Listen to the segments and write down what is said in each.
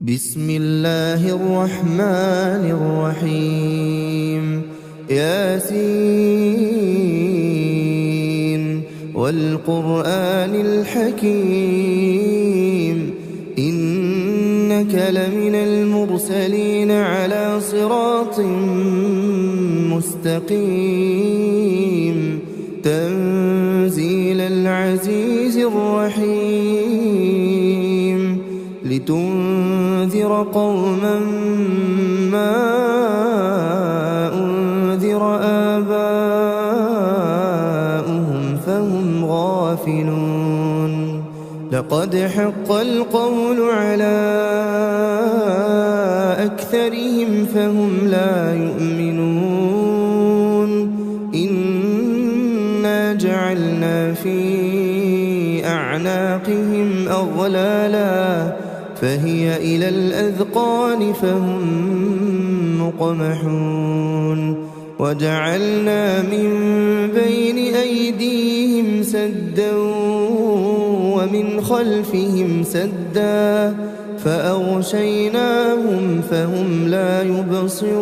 بسم الله الرحمن الرحيم ياسين والقرآن الحكيم إنك لمن المرسلين على صراط مستقيم تنزيل العزيز الرحيم لتنذر قوما ما أنذر آباؤهم فهم غافلون لقد حق القول على أكثرهم فهم لا يؤمنون إنا جعلنا في أعناقهم أغلالا فهي إلى الأذقان فهم مقمحون وجعلنا من بين أيديهم سدا ومن خلفهم سدا فأغشيناهم فهم لا يبصرون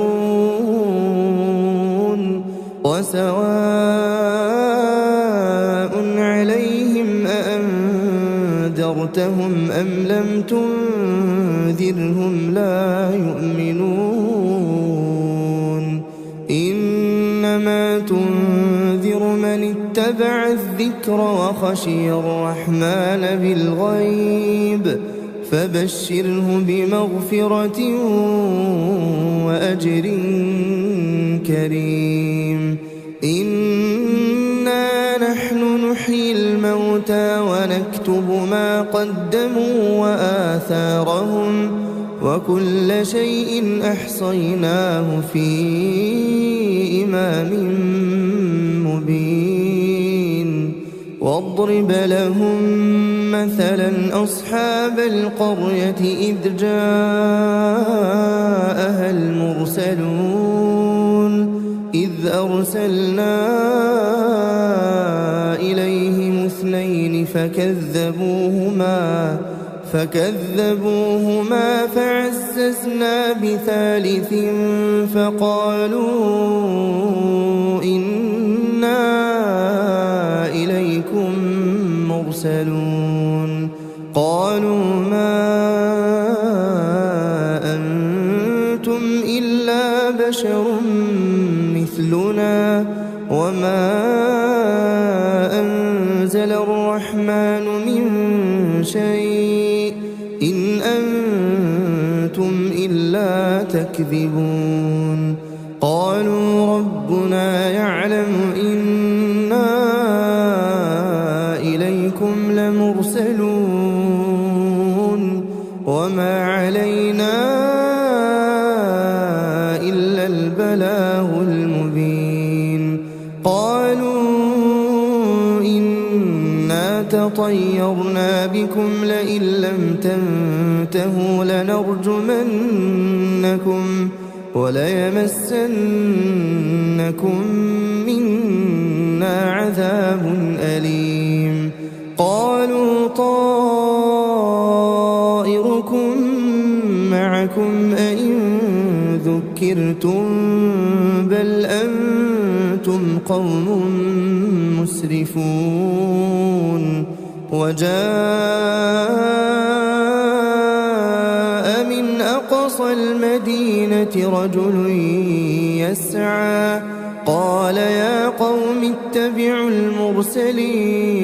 وسواء عليهم أأنذرتهم أم لم تنذرهم لا يؤمنون إنما تنذر من اتبع الذكر وخشي الرحمن بالغيب فبشره بمغفرة وأجر كريم إنا نحن نحيي الموتى ونكتب ما قدموا وآثارهم وكل شيء أحصيناه في إمام مبين واضرب لهم مثلا أصحاب القرية إذ جاءها المرسلون إذ أرسلنا إليهم اثنين فكذبوهما فعززنا بثالث فقالوا إنا إليكم مرسلون قالوا ما أنتم إلا بشر مثلنا وما أنزل الرحمن من شيء إن أنتم إلا تكذبون قالوا ربنا يعلم إنا إليكم لمرسلون وما علينا إلا البلاغ المبين قالوا إنا تطيرنا بكم لئن لم تنتهوا لنرجمنكم وليمسنكم منا عذاب أليم قالوا طائركم معكم أئن ذكرتم بل أنتم قوم مسرفون وجاء من أقصى المدينة رجل يسعى قال يا قوم اتبعوا المرسلين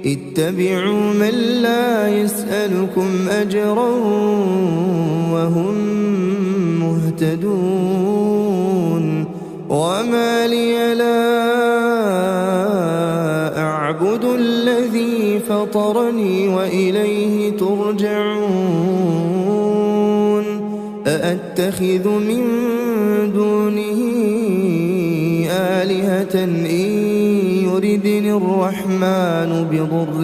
اتبعوا من لا يسألكم أجرا وهم مهتدون وما لي لا أعبد الذي فطرني وإليه ترجعون أأتخذ من دونه آلهة إن يردني الرحمن بضر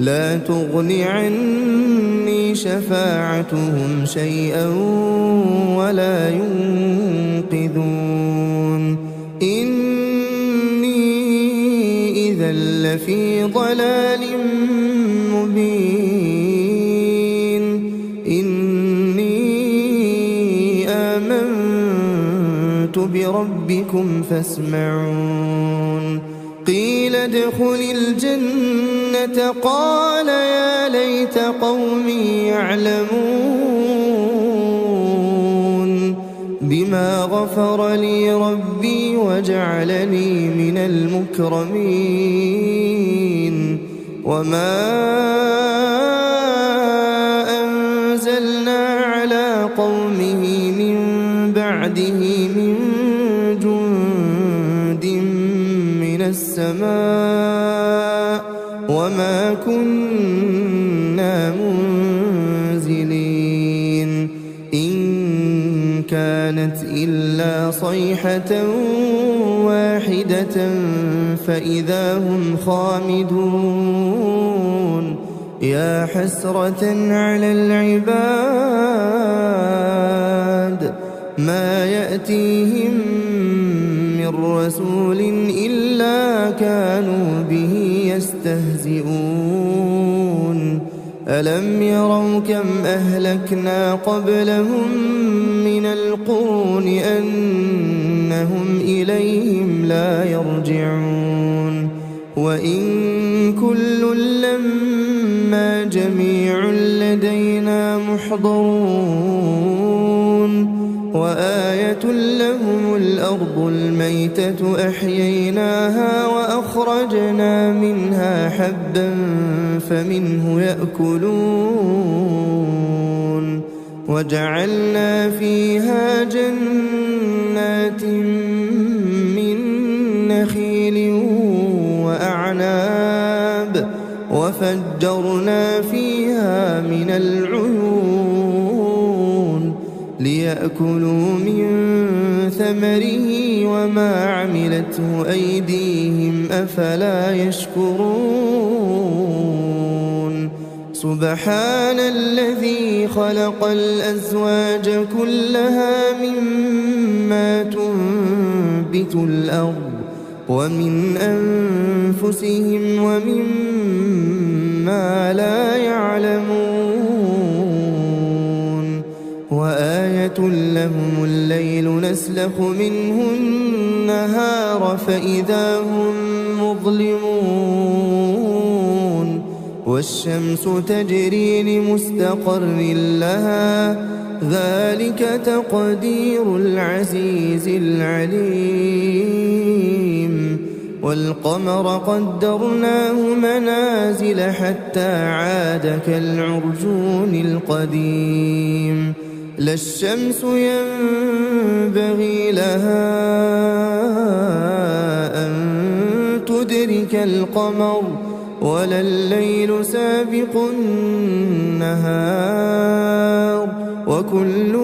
لا تغني عني شفاعتهم شيئا ولا ينقذون إني إذا لفي ضلال مبين إني آمنت بربكم فاسمعون قيل ادخل الجنة قال يا ليت قومي يعلمون بما غفر لي ربي وجعلني من المكرمين وما أنزلنا على قومه من بعده من جند من السماء وما كنا منزلين إن كانت إلا صيحة واحدة فإذا هم خامدون يا حسرة على العباد ما يأتيهم من رسول إلا كانوا به يستهزئون ألم يروا كم أهلكنا قبلهم من القرون أنهم إليهم لا يرجعون وإن كل لما جميع لدينا محضرون وآية لهم الأرض الميتة أحييناها وأخرجنا منها حبا فمنه يأكلون وجعلنا فيها جنات من نخيل وأعناب وفجرنا فيها من العيون ليأكلوا من ثمره وما عملته أيديهم أفلا يشكرون سبحان الذي خلق الأزواج كلها مما تنبت الأرض ومن أنفسهم ومما لا يعلمون وآية لهم الليل نسلخ منه النهار فإذا هم مظلمون والشمس تجري لمستقر لها ذلك تقدير العزيز العليم والقمر قدرناه منازل حتى عاد كالعرجون القديم لا الشمس ينبغي لها أن تدرك القمر ولا الليل سابق النهار وكل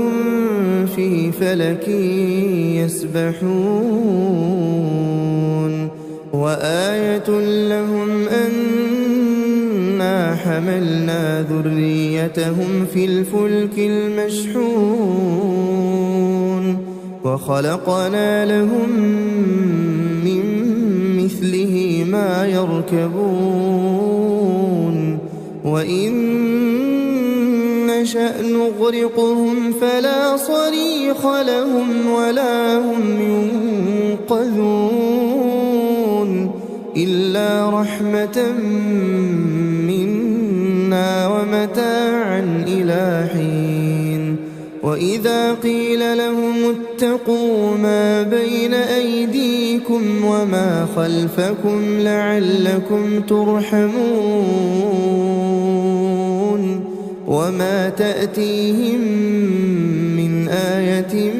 في فلك يسبحون وآية لهم أنا حملنا ذريتهم في الفلك المشحون وخلقنا لهم من مثله ما يركبون وإن نشأ نغرقهم فلا صريخ لهم ولا هم ينقذون إلا رحمة منا ومتاعا إلى حين وإذا قيل لهم اتقوا ما بين أيديكم وما خلفكم لعلكم ترحمون وما تأتيهم من آية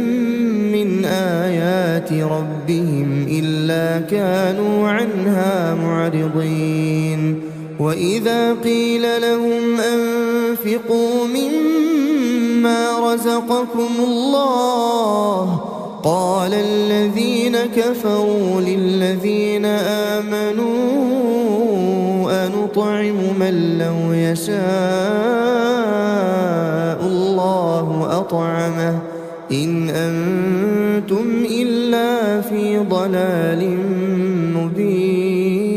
من آيات ربهم إلا كانوا عنها معرضين وإذا قيل لهم أنفقوا مما رزقكم الله قال الذين كفروا للذين آمنوا أنطعم من لو يشاء الله أطعمه إن أنتم إلا في ضلال مبين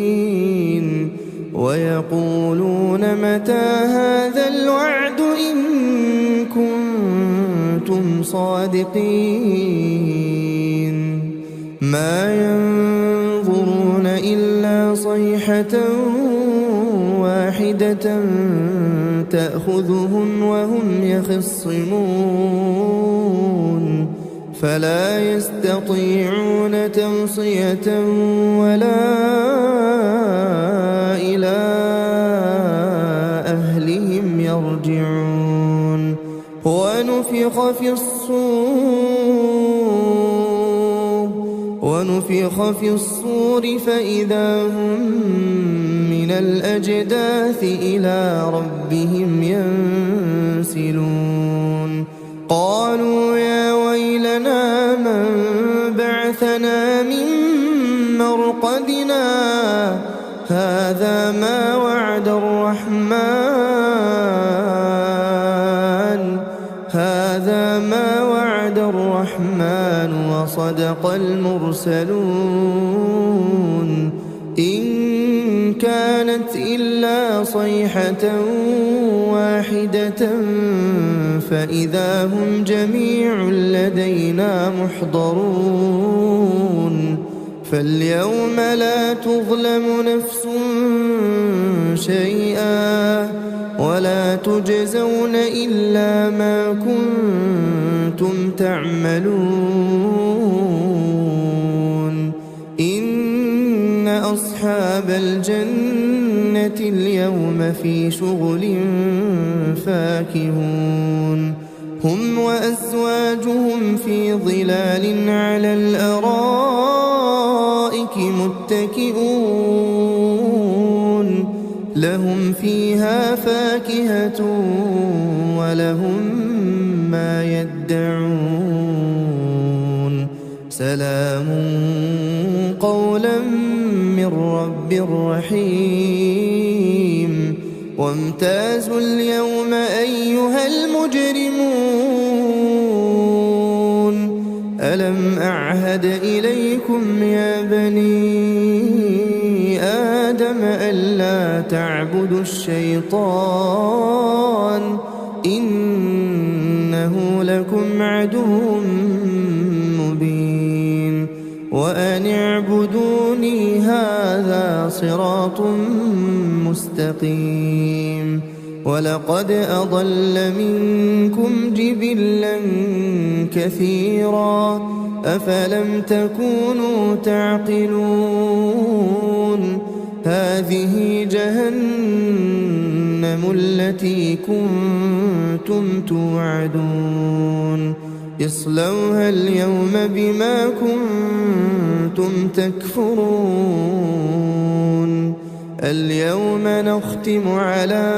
ويقولون متى هذا الوعد إن كنتم صادقين ما ينظرون إلا صيحة واحدة تأخذهم وهم يخصمون فلا يستطيعون توصية ولا إلى أهلهم يرجعون ونفخ في الصور فإذا هم من الأجداث إلى ربهم ينسلون قالوا يا ويلنا من بعثنا من مرقدنا هذا ما وعد الرحمن وصدق المرسلون إن كانت إلا صيحة واحدة فإذا هم جميع لدينا محضرون فاليوم لا تظلم نفس شيئا ولا تجزون إلا ما كنتم تعملون إن أصحاب الجنة اليوم في شغل فاكهون هم وأزواجهم في ظلال على الأرائك متكئون لهم فيها فاكهة ولهم ما يدعون سلام قولا من رب رحيم وامتازوا اليوم أيها المجرمون ألم أعهد إليكم يا بني آدم ألا تعبدوا الشيطان إنه لكم عدو مبين وأن اعبدوني هذا صراط مستقيم ولقد أضل منكم جبلا كثيرا أفلم تكونوا تعقلون هذه جهنم التي كنتم توعدون اصلوها اليوم بما كنتم تكفرون اليوم نختم على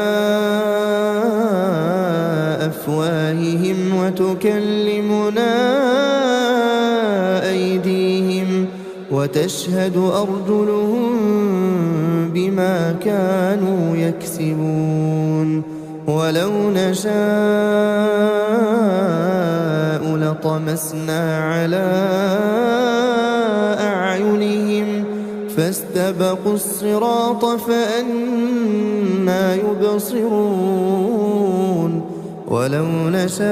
أفواههم وتكلمنا أيديهم وتشهد أرجلهم بما كانوا يكسبون ولو نشاء لطمسنا على أعينهم فاستبقوا الصراط فأنى يبصرون ولو نشاء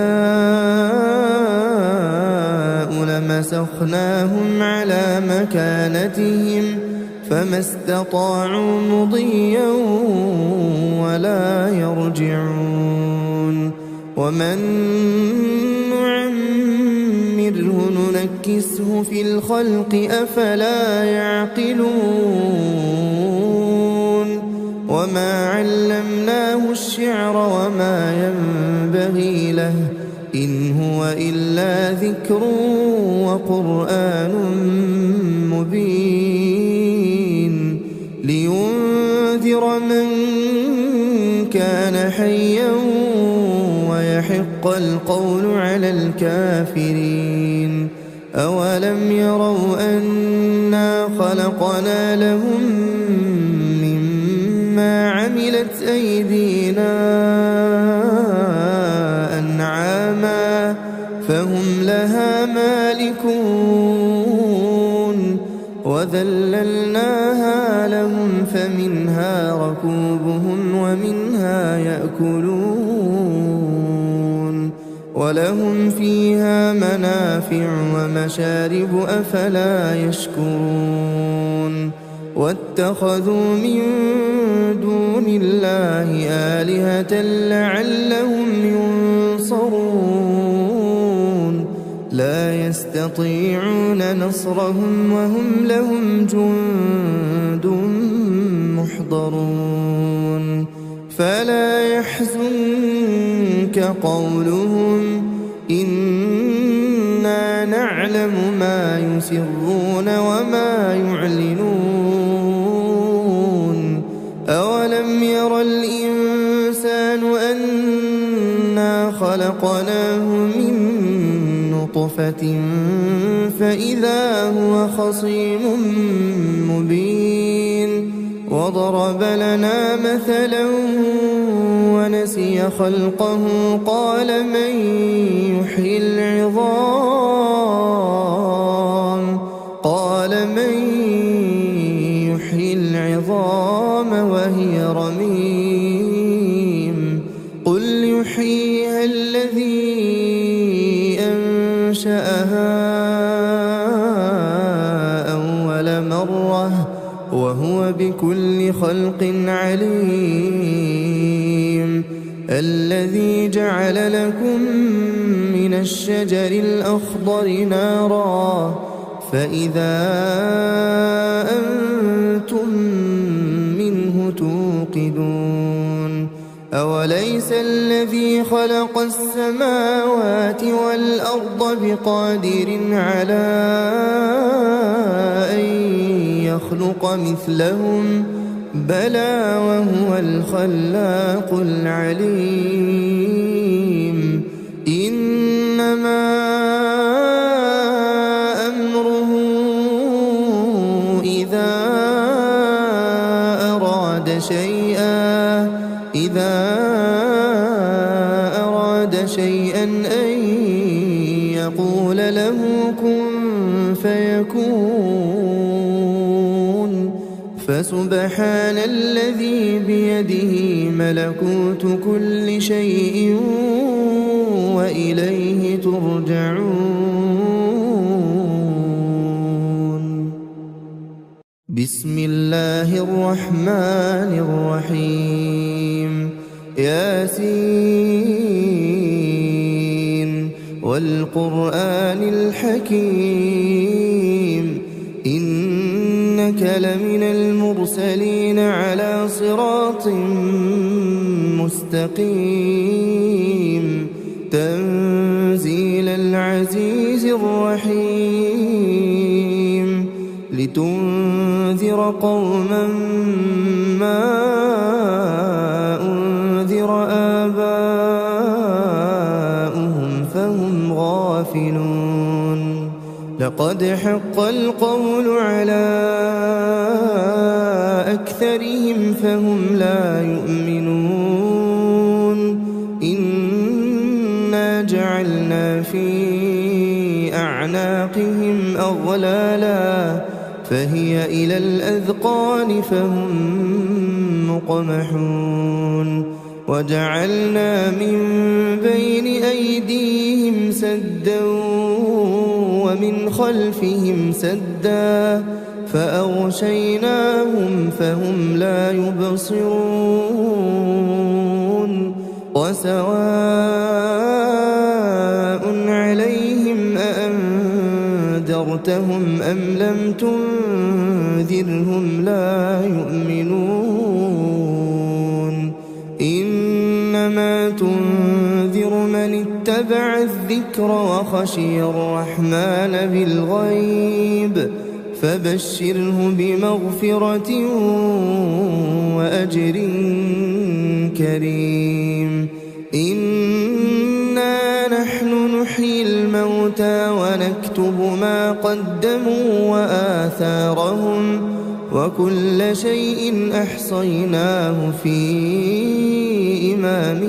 لمسخناهم على مكانتهم فما استطاعوا مضيا ولا يرجعون ومن نعمره ننكسه في الخلق أفلا يعقلون وما علمناه الشعر وما ينبغي له إن هو إلا ذكر وقرآن مبين لينذر من كان حيا ويحق القول على الكافرين أولم يروا أنا خلقنا لهم مما عملت أيدينا أنعاما فهم لها مالكون وذللناها لهم فمنها ركوبهم ومنها يأكلون ولهم فيها منافع ومشارب أفلا يشكرون واتخذوا من دون الله آلهة لعلهم ينصرون لا يستطيعون نصرهم وهم لهم جند محضرون فلا يحزنك قولهم إنا نعلم ما يسرون وما يعلنون أولم ير الإنسان أنا خلقناه من نطفة فإذا هو خصيم مبين وضرب لنا مثلا ونسي خلقه قال من يحيي العظام وهي رميم قل يحييها الذي أنشأها أول مرة وهو بكل خلق عليم الذي جعل لكم من الشجر الأخضر نارا فإذا أنتم منه توقدون أوليس الذي خلق السماوات والأرض بقادر على أن يخلق مثلهم بلى وهو الخلاق العليم إنما أمره إذا أراد شيئا أن يقول له كن فيكون فسبحان الذي بيده ملكوت كل شيء وإليه ترجعون بسم الله الرحمن الرحيم ياسين والقرآن الحكيم إنك لمن المرسلين على صراط مستقيم تنزيل العزيز الرحيم لتنذر قوما ما أنذر آباؤهم فهم غافلون لقد حق القول على أكثرهم فهم لا يؤمنون إنا جعلنا في أعناقهم أغلالا فهي إلى الأذقان فهم مقمحون وجعلنا من بين أيديهم سدا ومن خلفهم سدا فأغشيناهم فهم لا يبصرون وسواء عليهم أأنذرتهم أم لم تنذرهم لا يؤمنون إنما تنذر من اتبع الذكر وخشي الرحمن بالغيب فبشره بمغفرة وأجر كريم إنا نحن نحيي الموتى ونكتب ما قدموا وآثارهم وكل شيء أحصيناه في إمام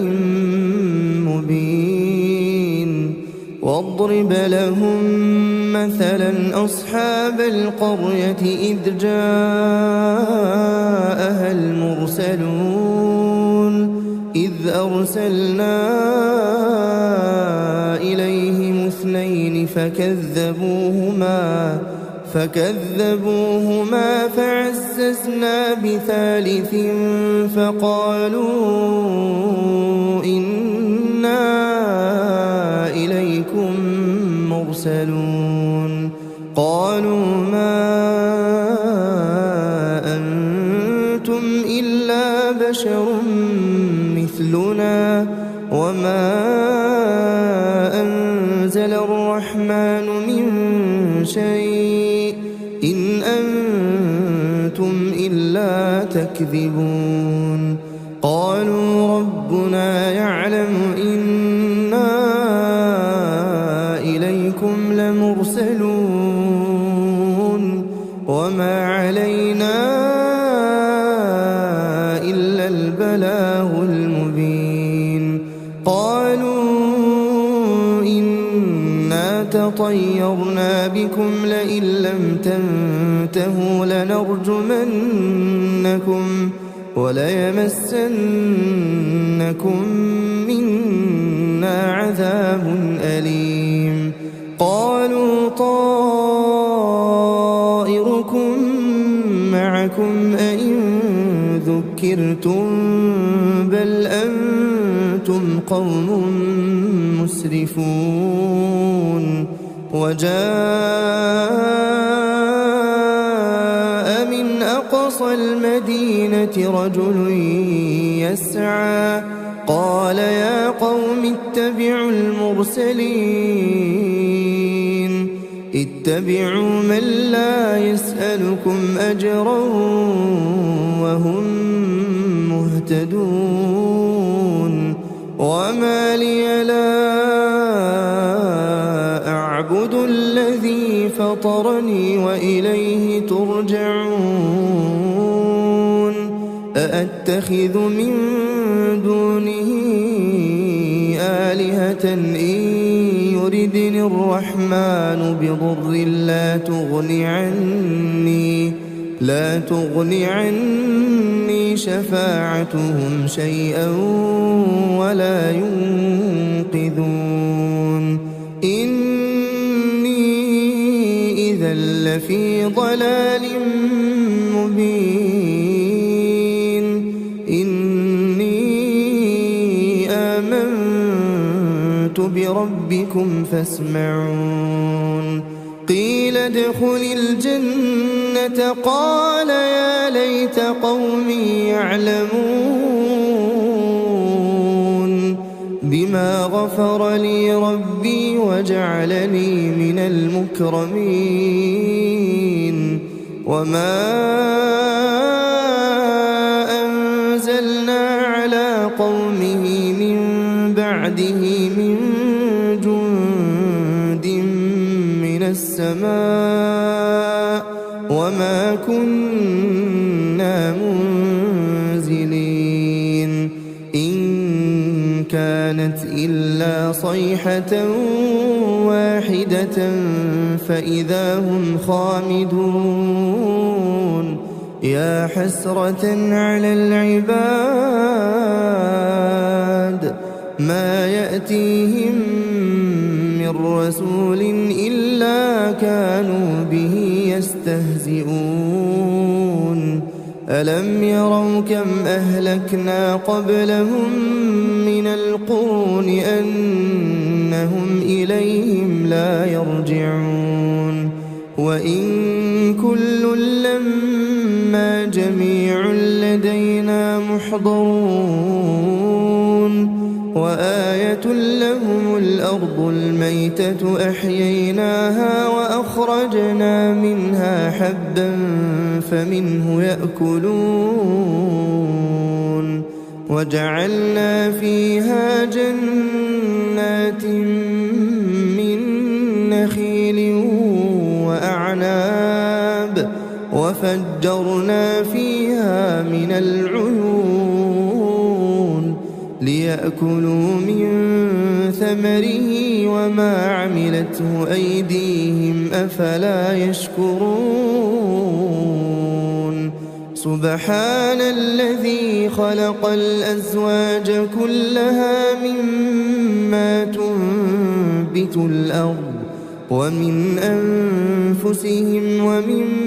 مبين واضرب لهم مثلا أصحاب القرية إذ جاءها المرسلون إذ أرسلنا إليهم اثنين فكذبوهما فعززنا بثالث فقالوا إنا إليكم مرسلون قالوا ما أنتم إلا بشر مثلنا وما أنزل الرحمن من شيء إن أنتم إلا تكذبون قالوا ربنا يعلم إنا إليكم لمرسلون وما علينا إلا البلاغ المبين قالوا إنا تطيرنا بكم لئن لم تنتهوا لنرجمنكم وليمسنكم منا عذاب أليم قالوا طائركم معكم أئن ذكرتم بل أنتم قوم مسرفون وجاء من أقصى المدينة رجل يسعى قال يا قوم اتبعوا المرسلين اتبعوا من لا يسألكم أجرا وهم مهتدون وما لي لا أعبد الذي فطرني وإليه ترجعون أأتخذ من دونه آلهة إن يردني الرحمن بضر لا تغني عني شفاعتهم شيئا ولا ينقذون إني إذا لفي ضلال مبين إني آمنت بربكم فاسمعون قيل ادخل الجنة قال يا ليت قومي يعلمون بما غفر لي ربي وجعلني من المكرمين وما أنزلنا على قومه من بعده من جند من السماء وما كنا منزلين إن كانت إلا صيحة واحدة فإذا هم خامدون يا حسرة على العباد ما يأتيهم من رسول إلا كانوا به يستهزئون ألم يروا كم أهلكنا قبلهم من القرون أنهم إليهم لا يرجعون وإن كل لما جميع لدينا محضرون وآية لهم الأرض الميتة أحييناها وأخرجنا منها حبا فمنه يأكلون وجعلنا فيها جنات من نخيل وأعناب وفجرنا فيها من العيون ليأكلوا من ثمره وما عملته أيديهم أفلا يشكرون سبحان الذي خلق الأزواج كلها مما تنبت الأرض ومن أنفسهم ومما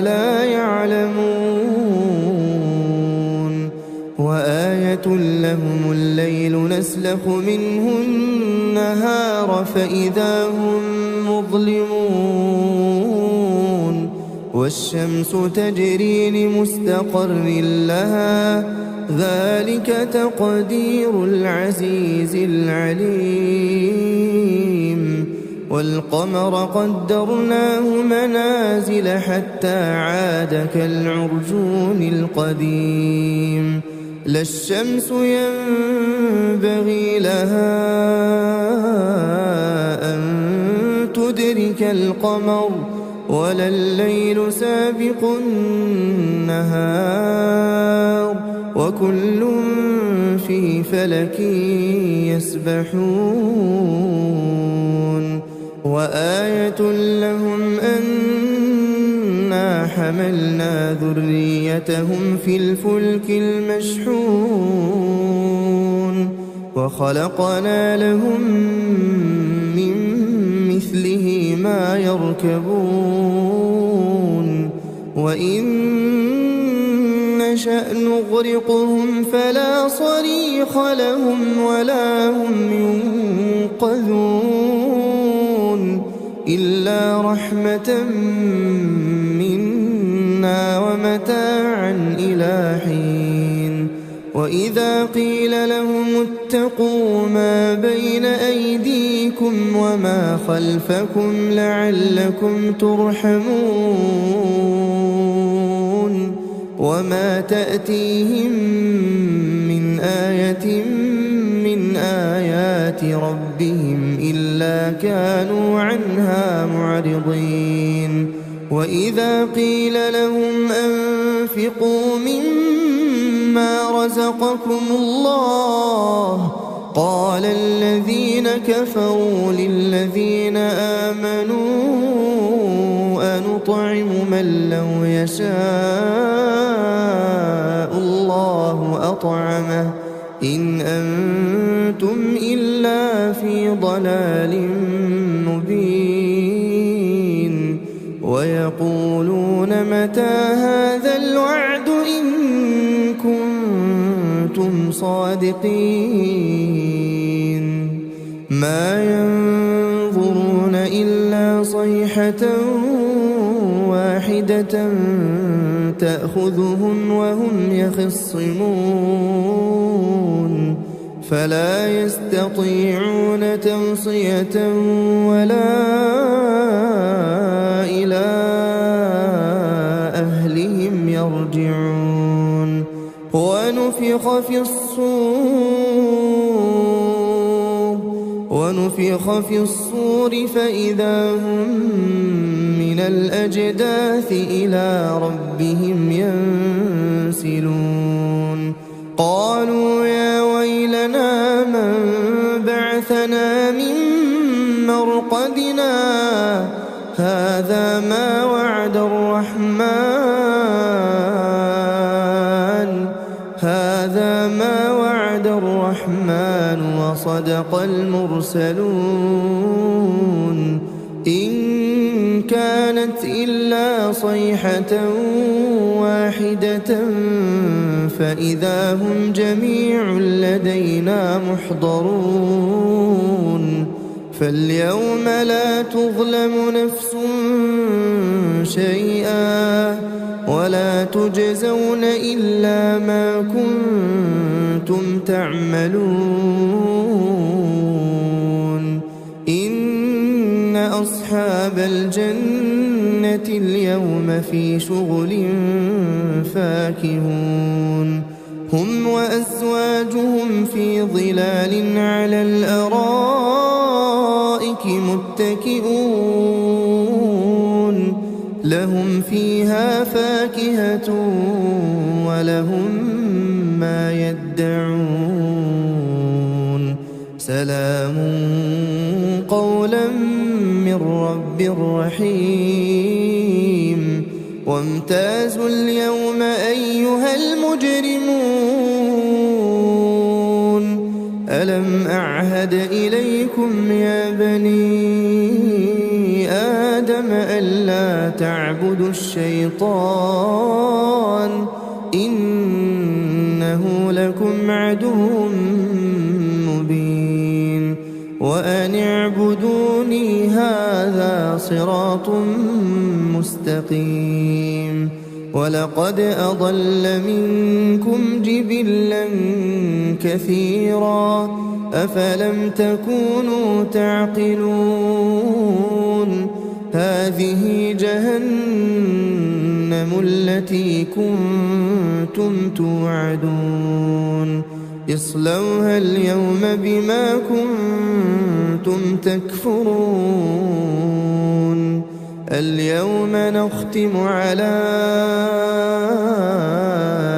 لا يعلمون وآية لهم الليل نسلخ منه النهار فإذا هم مظلمون والشمس تجري لمستقر لها ذلك تقدير العزيز العليم والقمر قدرناه منازل حتى عاد كالعرجون القديم لا الشمس ينبغي لها أن تدرك القمر ولا الليل سابق النهار وكل في فلك يسبحون وآية لهم أنا حملنا ذريتهم في الفلك المشحون وخلقنا لهم من مثله ما يركبون وإن نشأ نغرقهم فلا صريخ لهم ولا هم ينقذون إلا رحمة منا ومتاعا إلى حين وإذا قيل لهم اتقوا ما بين أيديكم وما خلفكم لعلكم ترحمون وما تأتيهم من آية من آيات ربهم إلا كانوا عنها معرضين وإذا قيل لهم أنفقوا مما رزقكم الله قال الذين كفروا للذين آمنوا أنطعم من لو يشاء الله أطعمه إن أنتم إلا في ضلال مبين ويقولون متى هذا الوعد إن كنتم صادقين ما ينظرون إلا صيحة واحدة تأخذهم وهم يخصمون فلا يستطيعون توصية ولا إلى أهلهم يرجعون ونفخ في الصور فإذا هم من الأجداث إلى ربهم ينسلون قالوا يا ويلنا من بعثنا من مرقدنا هذا ما وعد الرحمن وصدق المرسلون إن كانت إلا صيحة واحدة فإذا هم جميع لدينا محضرون فاليوم لا تظلم نفس شيئا ولا تجزون إلا ما كنتم تعملون إن أصحاب الجنة اليوم في شغل فاكهون هم وأزواجهم في ظلال على الأرائك متكئون لهم فيها فاكهة ولهم ما يدعون سلام قولا من رب رحيم وامتازوا اليوم أيها المجرمون ألم أعهد إليكم يا بني آدم ألا تعبدوا الشيطان إنه لكم عدو مبين وأن اعبدوني هذا صراط مستقيم ولقد أضل منكم جبلا كثيرا أفلم تكونوا تعقلون هذه جهنم التي كنتم توعدون اصلوها اليوم بما كنتم تكفرون اليوم نختم على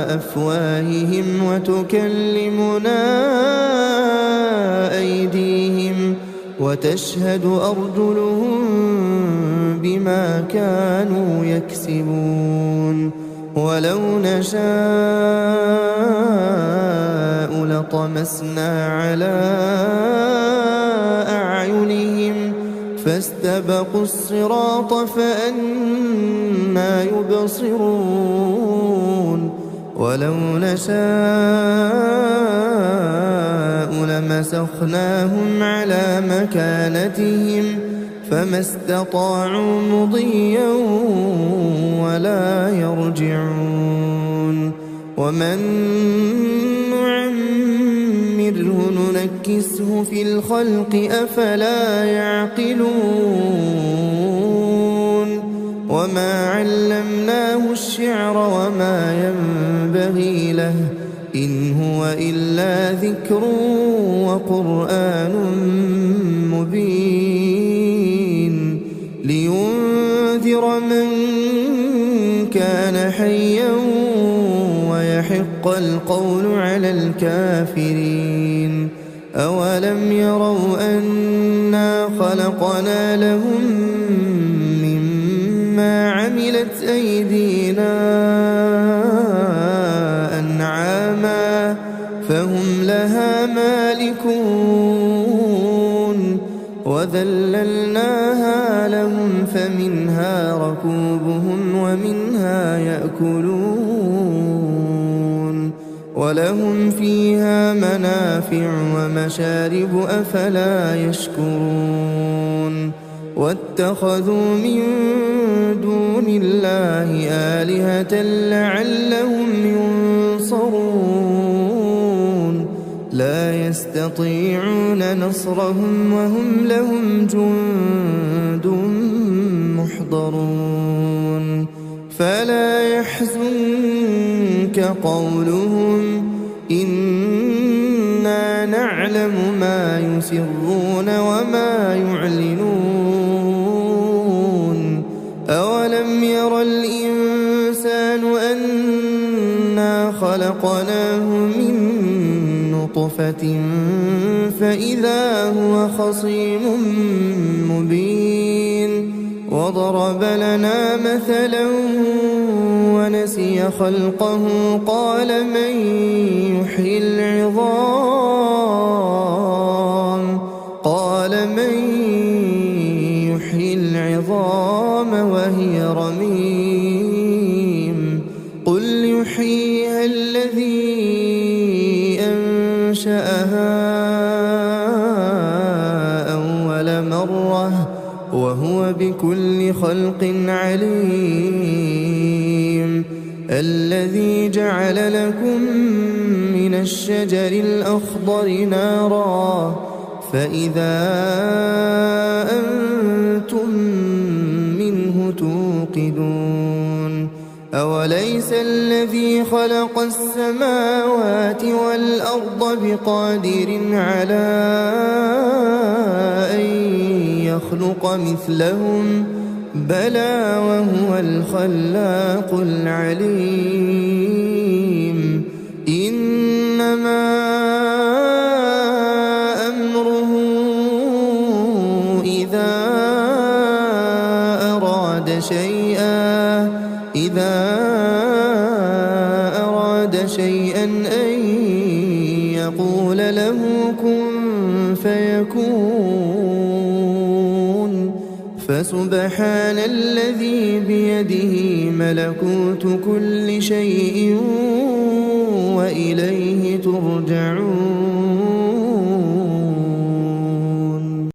أفواههم وتكلمنا أيديهم وتشهد أرجلهم بما كانوا يكسبون ولو نشاء لطمسنا على أعينهم فاستبقوا الصراط فأنى يبصرون ولو نشاء لمسخناهم على مكانتهم فما استطاعوا مضيا ولا يرجعون ومن نعمره ننكسه في الخلق أفلا يعقلون وما علمناه الشعر وما ينبغي له إن هو إلا ذكر وقرآن مبين لينذر من كان حيا ويحق القول على الكافرين أولم يروا أنا خلقنا لهم مما عملت أيدينا أنعاما فهم لها مالكون وذللناها لهم فمنها ركوبهم ومنها يأكلون ولهم فيها منافع ومشارب أفلا يشكرون واتخذوا من دون الله آلهة لعلهم ينصرون لا يستطيعون نصرهم وهم لهم جند محضرون فلا يحزنك قولهم إنا نعلم ما يسرون وما يعلنون أولم ير الإنسان أنا خلقناه من نطفة فإذا هو خصيم مبين وضرب لنا مثلا ونسي خلقه قال من يحيي العظام وهي رميم قل يحييها الذي أنشأها أول مرة وهو بكل خلق عليم الذي جعل لكم من الشجر الأخضر نارا فإذا أنتم منه توقدون أوليس الذي خلق السماوات والأرض بقادر على أن يخلق مثلهم بلى وهو الخلاق العليم يقول له كن فيكون. فسبحان الذي بيده ملكوت كل شيء وإليه ترجعون.